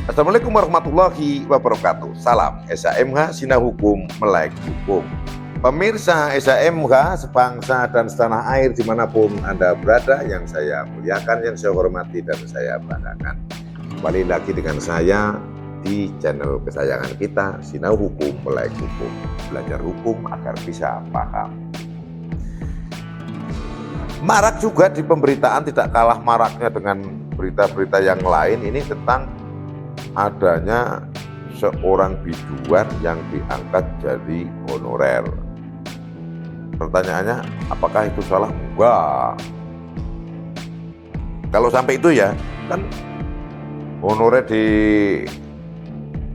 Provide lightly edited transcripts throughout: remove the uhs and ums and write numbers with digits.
Assalamualaikum warahmatullahi wabarakatuh. Salam SHMH Sina Hukum Melek Hukum. Pemirsa SHMH sebangsa dan setanah air dimanapun Anda berada, yang saya muliakan, yang saya hormati dan saya banggakan. Kembali lagi dengan saya di channel kesayangan kita, Sina Hukum Melek Hukum. Belajar hukum agar bisa paham. Marak juga di pemberitaan, tidak kalah maraknya dengan berita-berita yang lain ini tentang adanya seorang biduan yang diangkat jadi honorer. Pertanyaannya, apakah itu salah? Enggak. Kalau sampai itu ya, kan honorer di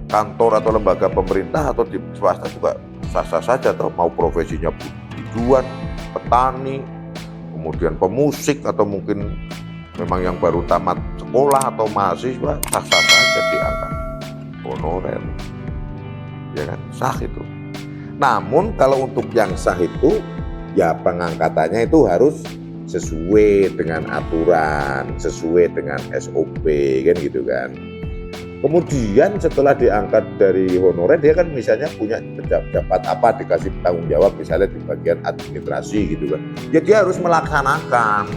kantor atau lembaga pemerintah atau di swasta juga sah-sah saja, toh mau profesinya biduan, petani, kemudian pemusik, atau mungkin memang yang baru tamat sekolah atau mahasiswa, sah-sah saja diangkat honorer, ya kan, sah itu. Namun kalau untuk yang sah itu, ya pengangkatannya itu harus sesuai dengan aturan, sesuai dengan SOP, kan gitu kan. Kemudian setelah diangkat dari honorer, dia kan misalnya punya pejabat apa, dikasih tanggung jawab misalnya di bagian administrasi gitu kan, ya dia harus melaksanakan,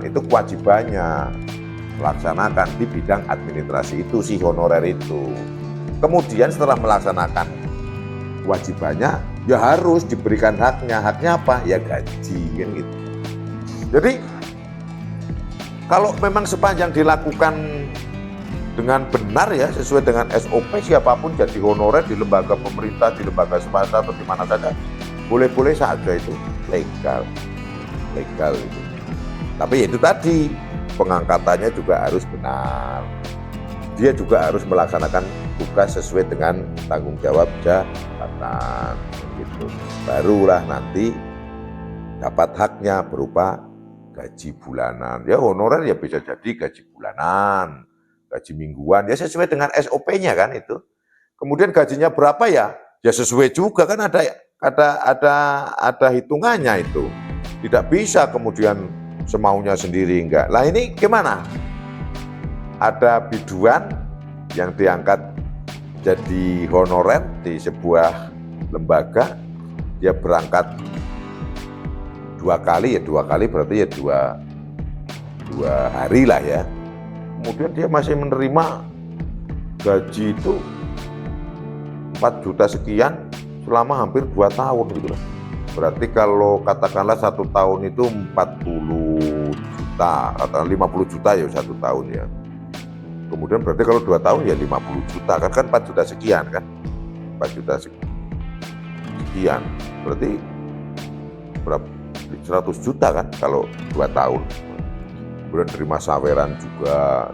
itu kewajibannya, melaksanakan di bidang administrasi itu si honorer itu. Kemudian setelah melaksanakan kewajibannya, ya harus diberikan haknya. Haknya apa? Ya gaji, kan gitu. Jadi kalau memang sepanjang dilakukan dengan benar ya, sesuai dengan SOP, siapapun jadi honorer di lembaga pemerintah, di lembaga swasta atau di mana saja, boleh-boleh saja, itu legal itu. Tapi itu tadi, pengangkatannya juga harus benar. Dia juga harus melaksanakan tugas sesuai dengan tanggung jawab jabatan gitu. Barulah nanti dapat haknya berupa gaji bulanan. Ya honorer ya bisa jadi gaji bulanan, gaji mingguan, ya sesuai dengan SOP-nya kan itu. Kemudian gajinya berapa ya? Ya sesuai juga kan, ada hitungannya itu. Tidak bisa kemudian semaunya sendiri, enggak. Lah ini gimana? Ada biduan yang diangkat jadi honorer di sebuah lembaga, dia berangkat dua kali berarti ya dua hari lah ya. Kemudian dia masih menerima gaji itu 4 juta sekian selama hampir 2 tahun gitu lah. Berarti kalau katakanlah 1 tahun itu 40 juta, katakan 50 juta ya 1 tahun ya. Kemudian berarti kalau 2 tahun ya 50 juta, kan 4 juta sekian kan. 4 juta sekian. Berarti berapa? 100 juta kan kalau 2 tahun. Kemudian terima saweran juga.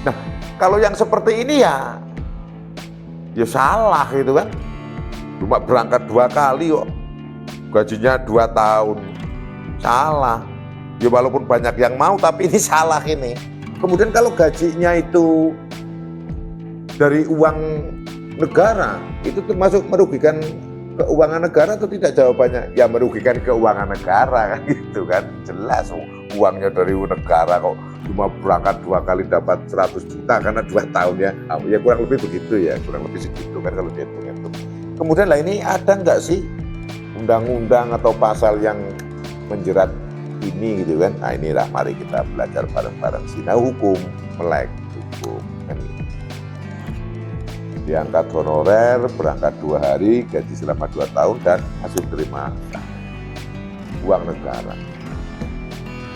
Nah, kalau yang seperti ini ya salah gitu kan. Cuma berangkat 2 kali kok, gajinya 2 tahun, salah. Ya walaupun banyak yang mau, tapi ini salah ini. Kemudian kalau gajinya itu dari uang negara, itu termasuk merugikan keuangan negara atau tidak? Jawabannya ya merugikan keuangan negara kan gitu kan. Jelas uangnya dari negara kok cuma berangkat 2 kali dapat 100 juta karena 2 tahun ya. Ya kurang lebih begitu ya, kurang lebih segitu kan kalau dihitung itu. Kemudian lah, ini ada nggak sih undang-undang atau pasal yang menjerat ini gitu kan? Nah inilah, mari kita belajar bareng-bareng. Sina Hukum Melek Hukum kan gitu. Diangkat honorer, berangkat 2 hari, gaji selama 2 tahun, dan hasil terima uang negara.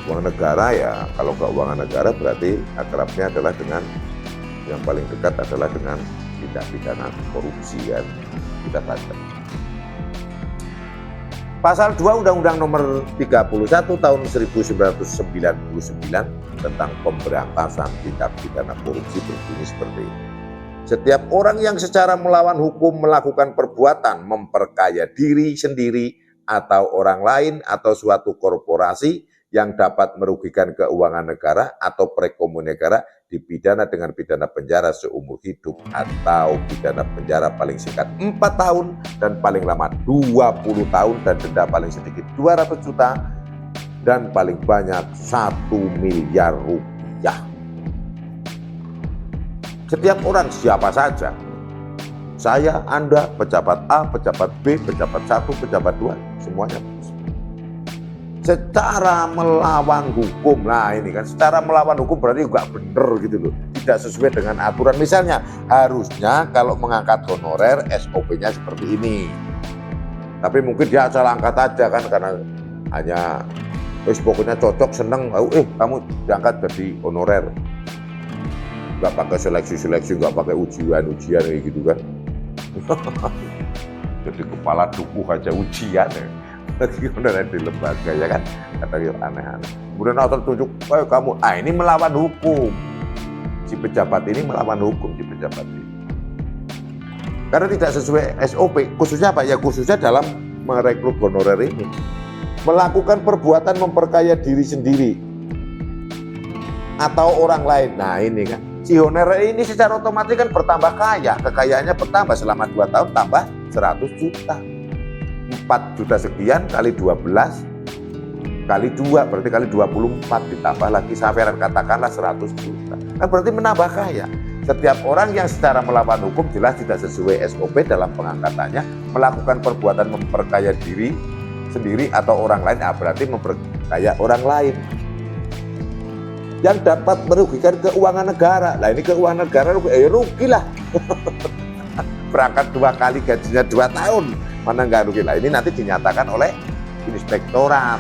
Uang negara ya, kalau keuangan negara berarti akrabnya adalah dengan, yang paling dekat adalah dengan tindak pidana korupsi kan. Kita baca Pasal 2 Undang-Undang Nomor 31 Tahun 1999 tentang pemberantasan tindak pidana korupsi berbunyi seperti ini. Setiap orang yang secara melawan hukum melakukan perbuatan memperkaya diri sendiri atau orang lain atau suatu korporasi yang dapat merugikan keuangan negara atau perekonomian negara dipidana dengan pidana penjara seumur hidup atau pidana penjara paling singkat 4 tahun dan paling lama 20 tahun dan denda paling sedikit 200 juta dan paling banyak 1 miliar rupiah. Setiap orang siapa saja, saya, Anda, pejabat A, pejabat B, pejabat 1, pejabat 2, semuanya secara melawan hukum. Nah ini kan secara melawan hukum berarti juga bener gitu loh, tidak sesuai dengan aturan. Misalnya harusnya kalau mengangkat honorer SOP-nya seperti ini, tapi mungkin dia salah angkat aja kan, karena hanya pokoknya cocok, seneng, kamu diangkat jadi honorer, nggak pakai seleksi, nggak pakai ujian kayak gitu kan. Jadi kepala dukuh aja ujian ya. Lagi honorer di lembaga ya kan, kata aneh-aneh. Kemudian tertunjuk, kamu, ini melawan hukum. Si pejabat ini melawan hukum, si pejabat ini. Karena tidak sesuai SOP, khususnya apa ya? Khususnya dalam merekrut honorer ini. Melakukan perbuatan memperkaya diri sendiri atau orang lain. Nah ini kan, si honorer ini secara otomatis kan bertambah kaya. Kekayaannya bertambah selama 2 tahun, tambah 100 juta. 4 juta sekian kali 12 kali 2 berarti kali 24, ditambah lagi sampai katakanlah 100 juta. Kan berarti menambah kaya. Setiap orang yang secara melawan hukum jelas tidak sesuai SOP dalam pengangkatannya, melakukan perbuatan memperkaya diri sendiri atau orang lain, berarti memperkaya orang lain yang dapat merugikan keuangan negara. Nah ini keuangan negara rugilah. Berangkat 2 kali gajinya 2 tahun, mana nggak rugi lah. Ini nanti dinyatakan oleh inspektorat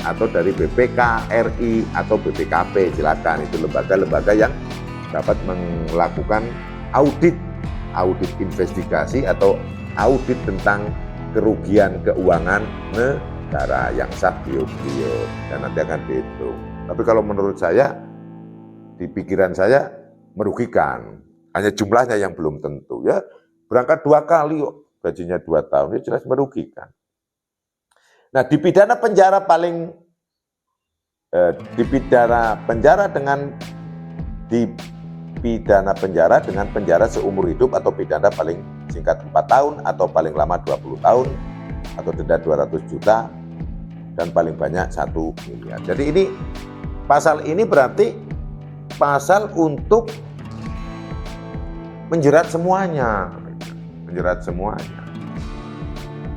atau dari BPK RI atau BPKP, silakan, itu lembaga-lembaga yang dapat melakukan audit investigasi atau audit tentang kerugian keuangan negara yang sah bio-bio, dan nanti akan dihitung. Tapi kalau menurut saya, di pikiran saya merugikan, hanya jumlahnya yang belum tentu ya. Berangkat 2 kali gajinya 2 tahun, ya jelas merugikan. Nah, dipidana penjara dengan penjara seumur hidup atau pidana paling singkat 4 tahun atau paling lama 20 tahun atau denda 200 juta dan paling banyak 1 miliar. Jadi ini pasal ini berarti pasal untuk menjerat semuanya,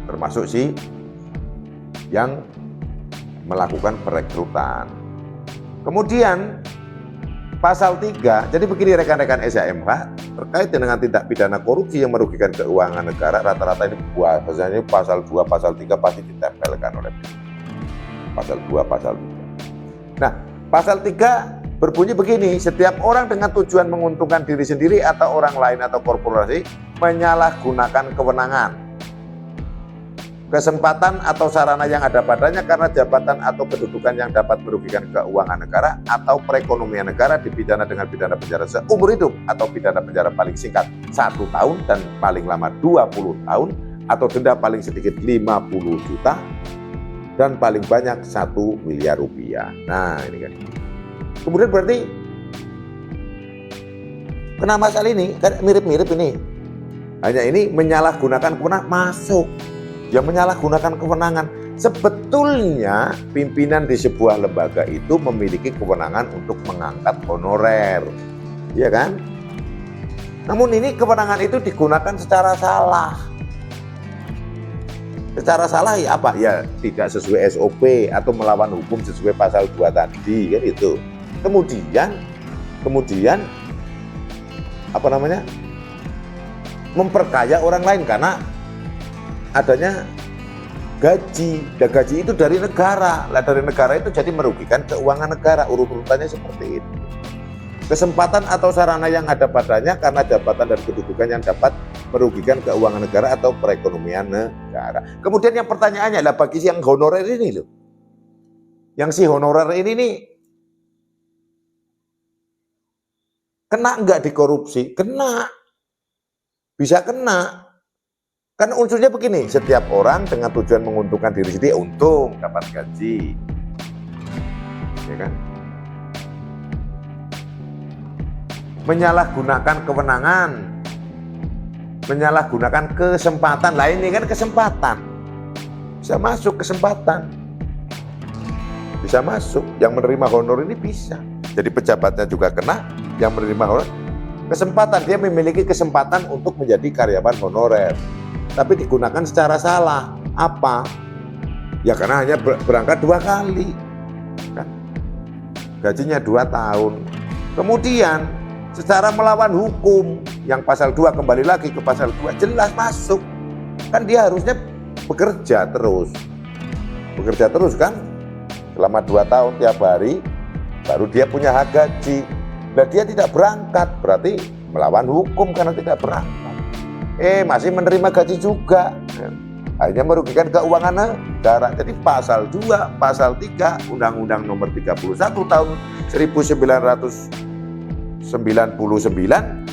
termasuk si yang melakukan perekrutan. Kemudian pasal 3, jadi begini rekan-rekan SHMH, terkait dengan tindak pidana korupsi yang merugikan keuangan negara, rata-rata ini biasanya pasal 2, pasal 3 pasti ditempelkan oleh pasal 2, pasal 3. Nah, pasal 3 berbunyi begini, setiap orang dengan tujuan menguntungkan diri sendiri atau orang lain atau korporasi menyalahgunakan kewenangan, kesempatan atau sarana yang ada padanya karena jabatan atau kedudukan yang dapat merugikan keuangan negara atau perekonomian negara, dipidana dengan pidana penjara seumur hidup atau pidana penjara paling singkat 1 tahun dan paling lama 20 tahun atau denda paling sedikit 50 juta dan paling banyak 1 miliar rupiah. Nah ini kan. Kemudian berarti kena pasal ini kan mirip-mirip ini. Hanya ini menyalahgunakan kewenangan masuk. Yang menyalahgunakan kewenangan, sebetulnya pimpinan di sebuah lembaga itu memiliki kewenangan untuk mengangkat honorer, ya kan? Namun ini kewenangan itu digunakan secara salah. Secara salah ya apa? Ya tidak sesuai SOP atau melawan hukum sesuai pasal 2 tadi kan itu. Kemudian apa namanya? Memperkaya orang lain karena adanya gaji. Dan gaji itu dari negara. Lah dari negara itu jadi merugikan keuangan negara. Urut-urutannya seperti itu. Kesempatan atau sarana yang ada padanya karena jabatan dan kedudukan yang dapat merugikan keuangan negara atau perekonomian negara. Kemudian yang pertanyaannya adalah bagi yang honorer ini loh. Yang si honorer ini nih kena enggak dikorupsi? Kena. Bisa kena. Kan unsurnya begini, setiap orang dengan tujuan menguntungkan diri sendiri, untung dapat gaji. Ya kan? Menyalahgunakan kewenangan, menyalahgunakan kesempatan. Lah ini kan kesempatan. Bisa masuk kesempatan. Bisa masuk, yang menerima honor ini bisa. Jadi pejabatnya juga kena, yang menerima honor Dia memiliki kesempatan untuk menjadi karyawan honorer, tapi digunakan secara salah. Apa? Ya karena hanya berangkat 2 kali, kan? Gajinya 2 tahun. Kemudian secara melawan hukum, yang pasal 2 kembali lagi ke pasal 2, jelas masuk. Kan dia harusnya bekerja terus kan, selama 2 tahun tiap hari, baru dia punya hak gaji. Nah dia tidak berangkat, berarti melawan hukum karena tidak berangkat. Masih menerima gaji juga, akhirnya merugikan keuangan negara. Jadi pasal 2, pasal 3 Undang-Undang Nomor 31 tahun 1999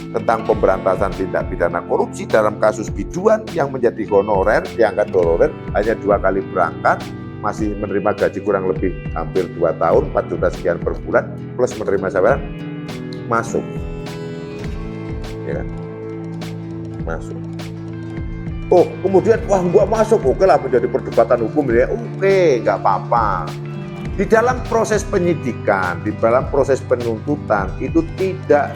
tentang pemberantasan tindak pidana korupsi dalam kasus biduan yang menjadi honorer, diangkat honorer, hanya 2 kali berangkat, masih menerima gaji kurang lebih hampir 2 tahun, 4 juta sekian per bulan, plus menerima saweran, masuk, ya kan? Masuk. Kemudian wah nggak masuk, oke lah menjadi perdebatan hukum ya, oke nggak apa-apa. Di dalam proses penyidikan, di dalam proses penuntutan itu tidak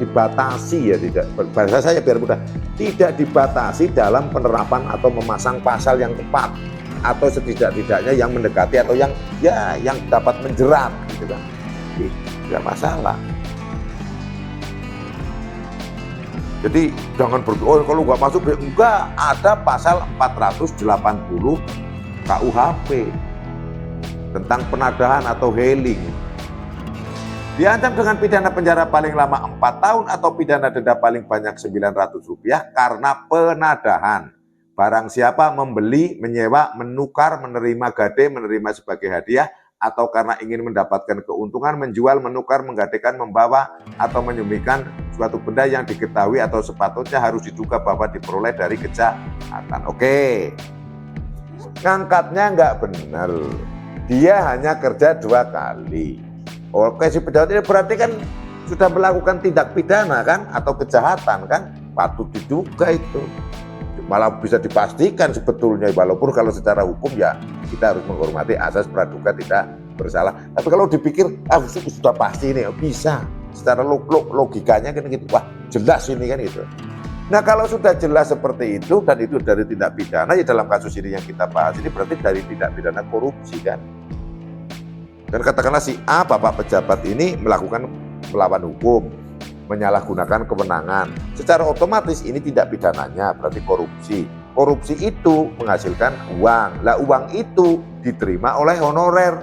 dibatasi, ya, tidak, bahasa saya biar mudah, tidak dibatasi dalam penerapan atau memasang pasal yang tepat, atau setidak-tidaknya yang mendekati atau yang dapat menjerat, gitu kan. Tidak masalah. Jadi jangan kalau nggak masuk, enggak, ada pasal 480 KUHP tentang penadahan atau hailing. Diancam dengan pidana penjara paling lama 4 tahun atau pidana denda paling banyak Rp900 karena penadahan. Barang siapa membeli, menyewa, menukar, menerima gade, menerima sebagai hadiah, atau karena ingin mendapatkan keuntungan, menjual, menukar, menggadekan, membawa, atau menyembunyikan suatu benda yang diketahui atau sepatutnya harus diduga bahwa diperoleh dari kejahatan. Oke, ngangkatnya nggak benar. Dia hanya kerja 2 kali. Oke, si pejabat ini berarti kan sudah melakukan tindak pidana kan, atau kejahatan kan, patut diduga itu. Malah bisa dipastikan sebetulnya, walaupun kalau secara hukum ya kita harus menghormati asas praduga tidak bersalah. Tapi kalau dipikir sudah pasti ini, bisa secara logikanya kan gitu, wah jelas ini kan gitu. Nah kalau sudah jelas seperti itu dan itu dari tindak pidana, ya dalam kasus ini yang kita bahas ini berarti dari tindak pidana korupsi kan. Dan katakanlah si A, bapak pejabat ini melawan hukum, menyalahgunakan kewenangan, secara otomatis ini tindak pidananya berarti korupsi. Korupsi itu menghasilkan uang. Lah uang itu diterima oleh honorer.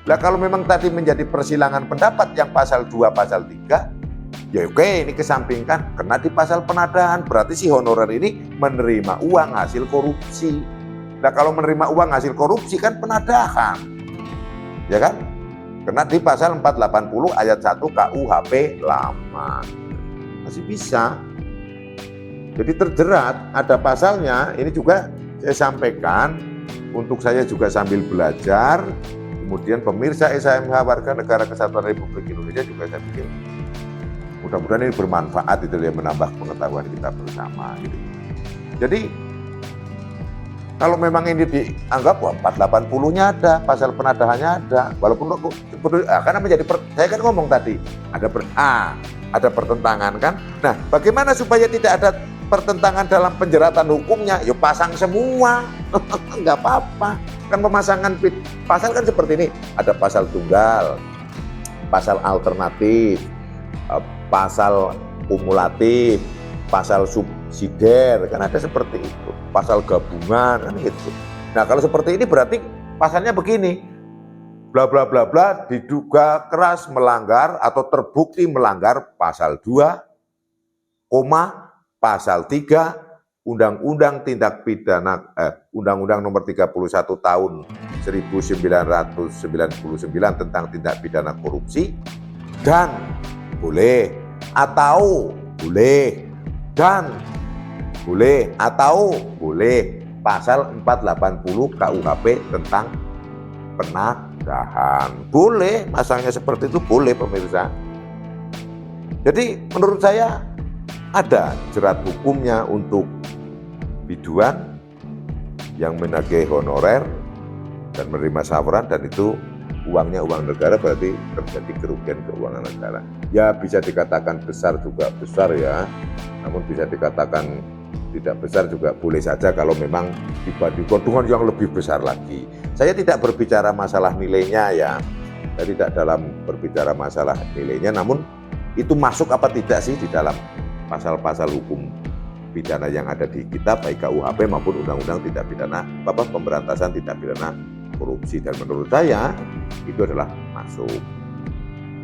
Lah kalau memang tadi menjadi persilangan pendapat yang pasal 2, pasal 3, ya oke, ini kesampingkan, kena di pasal penadahan, berarti si honorer ini menerima uang hasil korupsi. Nah kalau menerima uang hasil korupsi kan penadahan, ya kan? Kena di pasal 480 ayat 1 KUHP lama. Masih bisa. Jadi terjerat, ada pasalnya, ini juga saya sampaikan untuk saya juga sambil belajar. Kemudian pemirsa SHMH Warga Negara Kesatuan Republik Indonesia juga saya pikir mudah-mudahan ini bermanfaat, itu ya, menambah pengetahuan kita bersama gitu. Jadi kalau memang ini dianggap 480-nya ada, pasal penadahannya ada, walaupun karena menjadi saya kan ngomong tadi ada pertentangan kan. Nah, bagaimana supaya tidak ada pertentangan dalam penjeratan hukumnya? Ya pasang semua, nggak apa-apa. Kan pemasangan pasal kan seperti ini, ada pasal tunggal, pasal alternatif, pasal kumulatif, pasal subsidiar, kan ada seperti itu, pasal gabungan kan gitu. Nah kalau seperti ini berarti pasalnya begini, bla bla bla bla diduga keras melanggar atau terbukti melanggar pasal 2, pasal 3 Undang-Undang Tindak Pidana Undang-Undang Nomor 31 tahun 1999 tentang tindak pidana korupsi, dan boleh atau boleh dan boleh atau boleh pasal 480 KUHP tentang penadahan. Boleh, masangnya seperti itu boleh pemirsa. Jadi menurut saya ada jerat hukumnya untuk biduan yang menagih honorer dan menerima saweran, dan itu uangnya uang negara, berarti terjadi kerugian keuangan negara. Ya bisa dikatakan besar juga besar ya, namun bisa dikatakan tidak besar juga boleh saja kalau memang dibandingkan dengan yang lebih besar lagi. Saya tidak berbicara masalah nilainya ya, saya tidak dalam berbicara masalah nilainya, namun itu masuk apa tidak sih di dalam pasal-pasal hukum pidana yang ada di kita, baik KUHP maupun Undang-Undang Tindak Pidana Pemberantasan Tindak Pidana Korupsi. Dan menurut saya itu adalah masuk.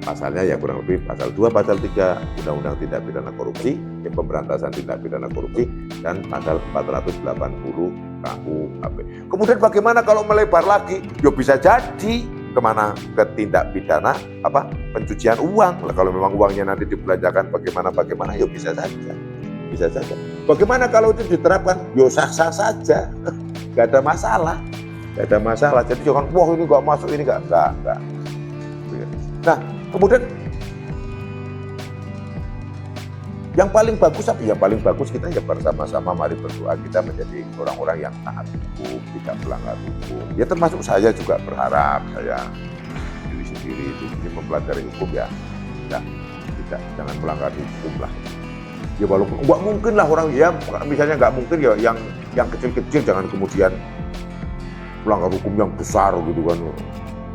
Pasalnya ya kurang lebih pasal 2, pasal 3 Undang-Undang Tindak Pidana Korupsi, Pemberantasan Tindak Pidana Korupsi, dan pasal 480 KUHP. Kemudian bagaimana kalau melebar lagi? Ya bisa jadi kemana? Ke tindak pidana pencucian uang. Kalau memang uangnya nanti dibelanjakan bagaimana ya bisa saja. Bisa saja. Bagaimana kalau itu diterapkan? Ya sah-sah saja. Gak ada masalah. Gak ada masalah. Jadi jangan, wah ini gak masuk, ini enggak. Nah, kemudian yang paling bagus apa? Yang paling bagus kita ya bersama-sama mari berdoa kita menjadi orang-orang yang taat hukum, tidak melanggar hukum. Ya termasuk saya juga berharap, saya sendiri itu mempelajari hukum ya, jangan melanggar hukum lah. Ya walaupun nggak mungkin lah orang ya, misalnya nggak mungkin ya yang kecil-kecil jangan kemudian melanggar hukum yang besar gitu kan.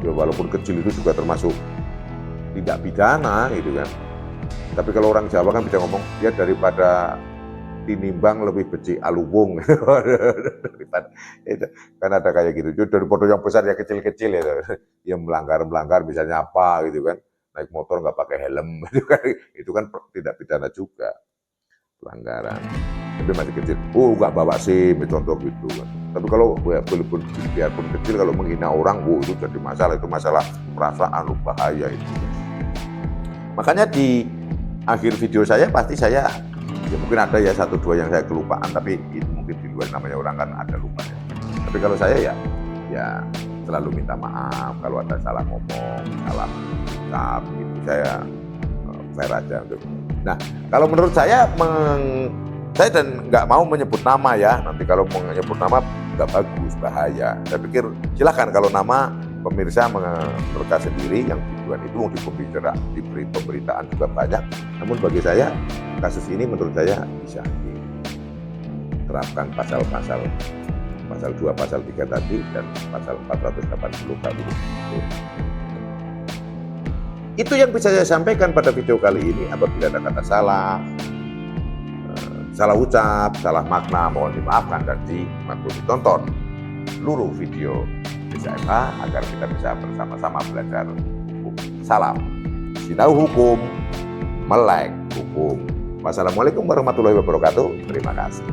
Ya walaupun kecil itu juga termasuk tindak pidana gitu kan. Tapi kalau orang Jawa kan bisa ngomong, ya daripada tinimbang lebih becik aluwung. Daripada itu kan ada kayak gitu. Jadi daripada yang besar ya kecil-kecil ya. Yang melanggar misalnya apa gitu kan. Naik motor nggak pakai helm itu kan tidak pidana juga. Pelanggaran. Tapi masih kecil. Nggak bawa SIM, contoh gitu kan. Tapi kalau biarpun kecil kalau menghina orang, itu jadi masalah. Itu masalah perasaan, bahaya itu. Makanya di akhir video saya pasti saya ya mungkin ada ya 1-2 yang saya kelupaan, tapi itu mungkin di luar namanya orang kan ada lupa ya. Tapi kalau saya ya selalu minta maaf kalau ada salah ngomong, salah ucap, itu saya fair aja untuk. Nah kalau menurut saya saya dan nggak mau menyebut nama ya, nanti kalau mau menyebut nama nggak bagus, bahaya. Saya pikir silahkan kalau nama pemirsa menerka sendiri, yang tujuan itu mau diberi pemberitaan juga banyak. Namun bagi saya kasus ini menurut saya bisa diterapkan pasal 2, pasal 3 tadi dan pasal 480 KUHP. Itu yang bisa saya sampaikan pada video kali ini. Apabila ada kata salah ucap, salah makna, mohon dimaafkan dan dimaklumi. Tonton seluruh video BCMH agar kita bisa bersama-sama belajar hukum. Salam Sinau Hukum, melek hukum. Wassalamualaikum warahmatullahi wabarakatuh. Terima kasih.